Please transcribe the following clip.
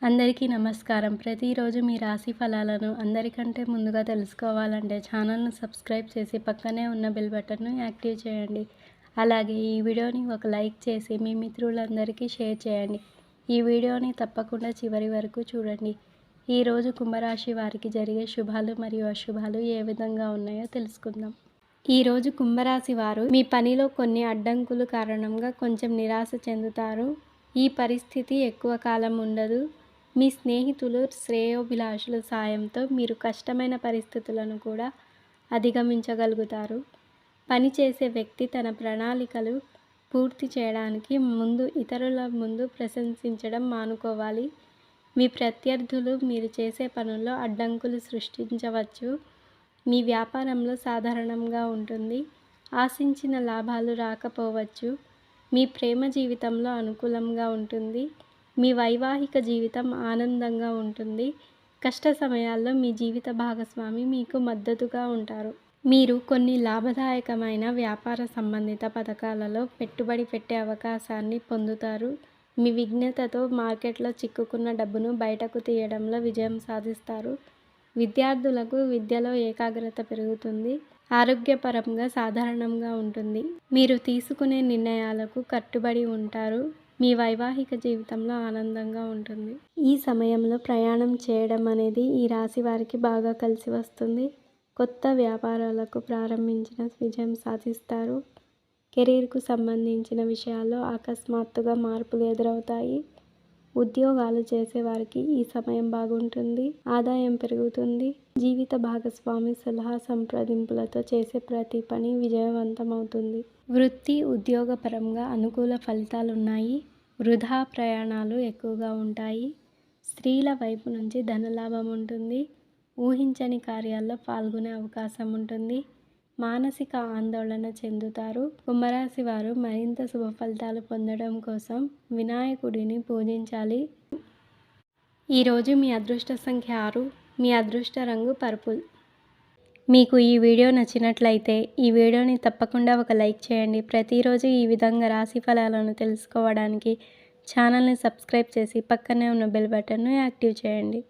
అందరికీ నమస్కారం. ప్రతిరోజు మీ రాశి ఫలాలను అందరికంటే ముందుగా తెలుసుకోవాలంటే ఛానల్‌ను సబ్స్క్రైబ్ చేసి పక్కనే ఉన్న బెల్ బటన్‌ను యాక్టివ్ చేయండి. అలాగే ఈ వీడియోని ఒక లైక్ చేసి మీ మిత్రులందరికీ షేర్ చేయండి. ఈ వీడియోని తప్పకుండా చివరి వరకు చూడండి. ఈరోజు కుంభరాశి వారికి జరిగే శుభాలు మరియు అశుభాలు ఏ విధంగా ఉన్నాయో తెలుసుకుందాం. ఈరోజు కుంభరాశి వారు మీ పనిలో కొన్ని అడ్డంకుల కారణంగా కొంచెం నిరాశ చెందుతారు. ఈ పరిస్థితి ఎక్కువ కాలం ఉండదు. మీ స్నేహితులు, శ్రేయోభిలాషుల సాయంతో మీరు కష్టమైన పరిస్థితులను కూడా అధిగమించగలుగుతారు. పనిచేసే వ్యక్తి తన ప్రణాళికలు పూర్తి చేయడానికి ముందు ఇతరుల ముందు ప్రశంసించడం మానుకోవాలి. మీ ప్రత్యర్థులు మీరు చేసే పనుల్లో అడ్డంకులు సృష్టించవచ్చు. మీ వ్యాపారంలో సాధారణంగా ఉంటుంది. ఆశించిన లాభాలు రాకపోవచ్చు. మీ ప్రేమ జీవితంలో అనుకూలంగా ఉంటుంది. మీ వైవాహిక జీవితం ఆనందంగా ఉంటుంది. కష్ట సమయాల్లో మీ జీవిత భాగస్వామి మీకు మద్దతుగా ఉంటారు. మీరు కొన్ని లాభదాయకమైన వ్యాపార సంబంధిత పథకాలలో పెట్టుబడి పెట్టే అవకాశాన్ని పొందుతారు. మీ విజ్ఞతతో మార్కెట్లో చిక్కుకున్న డబ్బును బయటకు తీయడంలో విజయం సాధిస్తారు. విద్యార్థులకు విద్యలో ఏకాగ్రత పెరుగుతుంది. ఆరోగ్యపరంగా సాధారణంగా ఉంటుంది. మీరు తీసుకునే నిర్ణయాలకు కట్టుబడి ఉంటారు. మీ వైవాహిక జీవితంలో ఆనందంగా ఉంటుంది. ఈ సమయంలో ప్రయాణం చేయడం అనేది ఈ రాశి వారికి బాగా కలిసి వస్తుంది. కొత్త వ్యాపారాలకు ప్రారంభించిన విజయం సాధిస్తారు. కెరీర్కు సంబంధించిన విషయాల్లో అకస్మాత్తుగా మార్పులు ఎదురవుతాయి. ఉద్యోగాలు చేసేవారికి ఈ సమయం బాగుంటుంది. ఆదాయం పెరుగుతుంది. జీవిత భాగస్వామి సలహా సంప్రదింపులతో చేసే ప్రతి పని విజయవంతమవుతుంది. వృత్తి, ఉద్యోగపరంగా అనుకూల ఫలితాలున్నాయి. వృధా ప్రయాణాలు ఎక్కువగా ఉంటాయి. స్త్రీల వైపు నుంచి ధనలాభం ఉంటుంది. ఊహించని కార్యాల్లో పాల్గొనే అవకాశం ఉంటుంది. మానసిక ఆందోళన చెందుతారు. కుంభరాశి వారు మరింత శుభ ఫలితాలు పొందడం కోసం వినాయకుడిని పూజించాలి. ఈరోజు మీ అదృష్ట సంఖ్య 6. మీ అదృష్ట రంగు పర్పుల్. మీకు ఈ వీడియో నచ్చినట్లయితే ఈ వీడియోని తప్పకుండా ఒక లైక్ చేయండి. ప్రతిరోజు ఈ విధంగా రాశి ఫలాలను తెలుసుకోవడానికి ఛానల్ని సబ్స్క్రైబ్ చేసి పక్కనే ఉన్న బెల్ బటన్ను యాక్టివ్ చేయండి.